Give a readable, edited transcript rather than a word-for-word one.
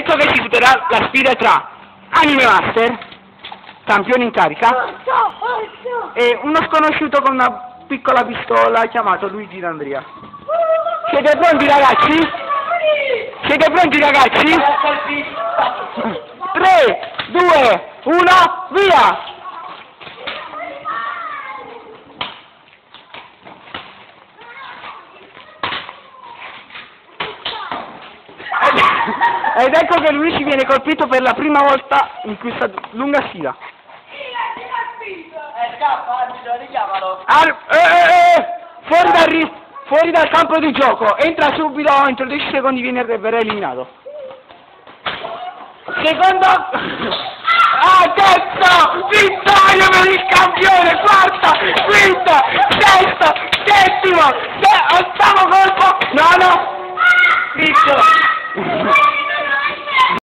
adesso che si disputerà la sfida tra Anime Master, campione in carica, e uno sconosciuto con una piccola pistola chiamato Luigi D'Andrea. Siete pronti ragazzi? Siete pronti ragazzi? 3, 2, 1, via! Ed ecco che Luigi viene colpito per la prima volta in questa lunga sfida. Fuori dal campo di gioco, entra subito, entro 10 secondi verrà eliminato. Secondo... terzo! Vittoria per il campione! Quarta! Quinta! Sesta! Settimo! Ottavo colpo! Nono! Vinto!